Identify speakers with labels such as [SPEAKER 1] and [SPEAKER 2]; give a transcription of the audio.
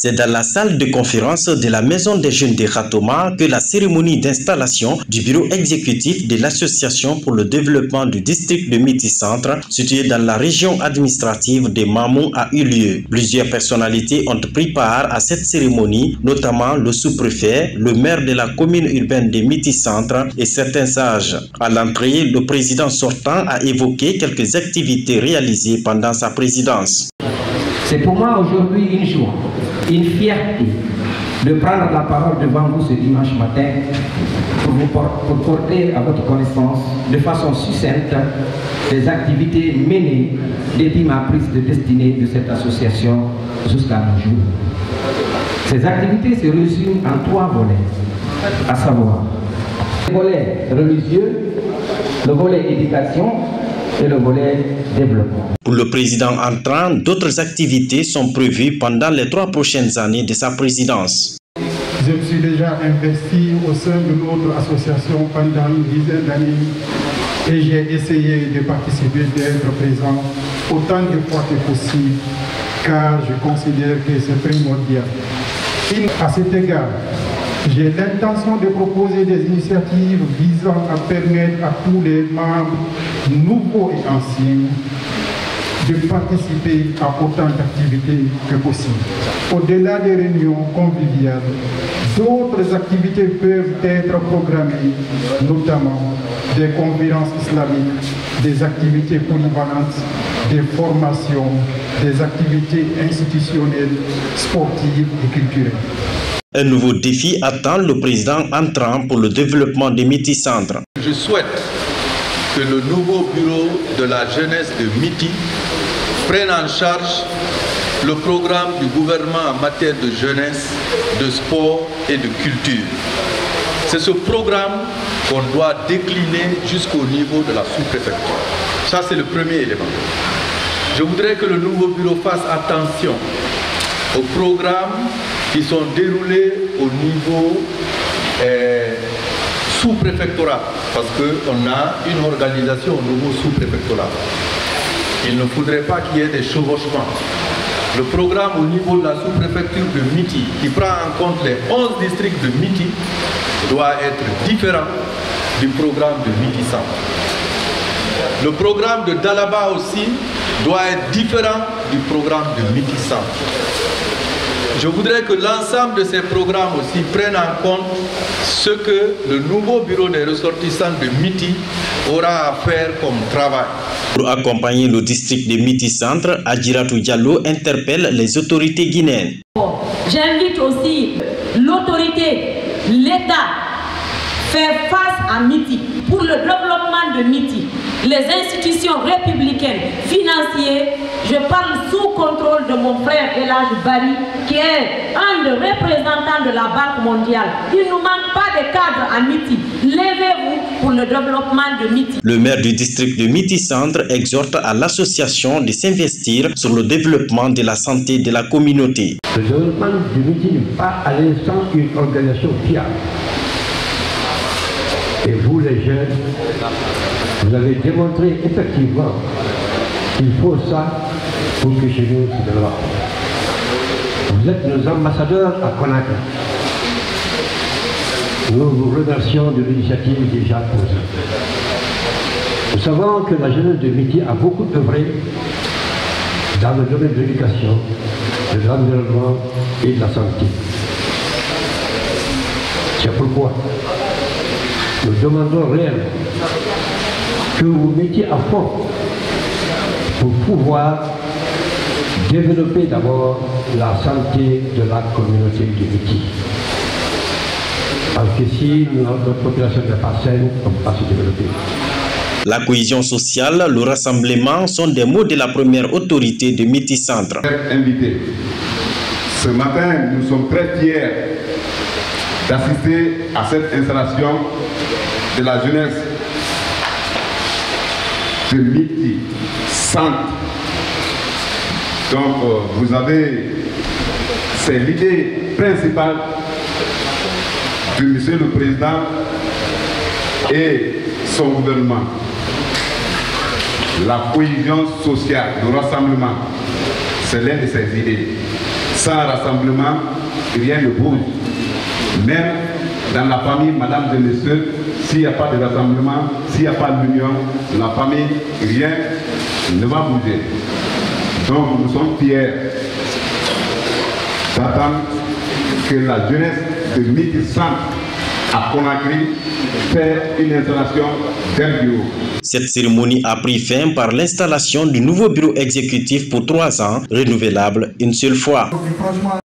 [SPEAKER 1] C'est dans la salle de conférence de la Maison des Jeunes de Khatoma que la cérémonie d'installation du bureau exécutif de l'Association pour le développement du district de Miti Centre, situé dans la région administrative de Mamou, a eu lieu. Plusieurs personnalités ont pris part à cette cérémonie, notamment le sous-préfet, le maire de la commune urbaine de Miti Centre et certains sages. À l'entrée, le président sortant a évoqué quelques activités réalisées pendant sa présidence.
[SPEAKER 2] C'est pour moi aujourd'hui une joie, une fierté de prendre la parole devant vous ce dimanche matin pour porter à votre connaissance de façon succincte les activités menées depuis ma prise de destinée de cette association jusqu'à nos jours. Ces activités se résument en 3 volets, à savoir le volet religieux, le volet éducation et le volet développement.
[SPEAKER 1] Pour le président entrant, d'autres activités sont prévues pendant les 3 prochaines années de sa présidence.
[SPEAKER 3] Je me suis déjà investi au sein de notre association pendant une dizaine d'années et j'ai essayé de participer, d'être présent autant de fois que possible car je considère que c'est primordial. À cet égard, j'ai l'intention de proposer des initiatives visant à permettre à tous les membres, nouveaux et anciens, de participer à autant d'activités que possible. Au-delà des réunions conviviales, d'autres activités peuvent être programmées, notamment des conférences islamiques, des activités polyvalentes, des formations, des activités institutionnelles, sportives et culturelles.
[SPEAKER 1] Un nouveau défi attend le président entrant pour le développement des Miti Centre.
[SPEAKER 4] Je souhaite que le nouveau bureau de la jeunesse de Miti prenne en charge le programme du gouvernement en matière de jeunesse, de sport et de culture. C'est ce programme qu'on doit décliner jusqu'au niveau de la sous-préfecture. Ça, c'est le premier élément. Je voudrais que le nouveau bureau fasse attention aux programmes qui sont déroulés au niveau sous-préfectoral, parce qu'on a une organisation au niveau sous-préfectoral. Il ne faudrait pas qu'il y ait des chevauchements. Le programme au niveau de la sous-préfecture de Miti, qui prend en compte les 11 districts de Miti, doit être différent du programme de Miti Centre. Le programme de Dalaba aussi doit être différent du programme de Miti Centre. Je voudrais que l'ensemble de ces programmes aussi prennent en compte ce que le nouveau bureau des ressortissants de Miti aura à faire comme travail.
[SPEAKER 1] Pour accompagner le district de Miti Centre, Adjiratou Diallo interpelle les autorités guinéennes.
[SPEAKER 5] J'invite aussi l'autorité, l'État, faire face à Miti pour le développement de Miti. Les institutions républicaines, financières, je parle sous contrôle de mon frère Elhadji Bari, qui est un des représentants de la Banque mondiale. Il ne nous manque pas de cadres à Miti. Levez-vous pour le développement de Miti.
[SPEAKER 1] Le maire du district de Miti Centre exhorte à l'association de s'investir sur le développement de la santé de la communauté.
[SPEAKER 2] Le développement de Miti n'est pas aller sans une organisation fiable. Et vous les jeunes, vous avez démontré effectivement qu'il faut ça pour que chez nous se développe. Vous êtes nos ambassadeurs à Conakry. Nous vous remercions de l'initiative déjà posée. Nous savons que la jeunesse de Miti a beaucoup œuvré dans le domaine de l'éducation, de l'environnement et de la santé. C'est pourquoi nous demandons réellement que vous mettiez à fond pour pouvoir développer d'abord la santé de la communauté de Miti. Parce que si notre population n'est pas saine, on ne peut pas se développer.
[SPEAKER 1] La cohésion sociale, le rassemblement sont des mots de la première autorité de Miti Centre.
[SPEAKER 6] Invité. Ce matin, nous sommes très fiers d'assister à cette installation de la jeunesse de Miti Centre. Donc, vous avez, c'est l'idée principale de Monsieur le Président et son gouvernement. La cohésion sociale, le rassemblement, c'est l'une de ses idées. Sans rassemblement, rien ne bouge. Même dans la famille, mesdames et messieurs, s'il n'y a pas de rassemblement, s'il n'y a pas d'union, la famille, rien ne va bouger. Donc nous sommes fiers d'attendre que la jeunesse de Miti Centre à Conakry fait une installation d'un bureau.
[SPEAKER 1] Cette cérémonie a pris fin par l'installation du nouveau bureau exécutif pour 3 ans, renouvelable une seule fois.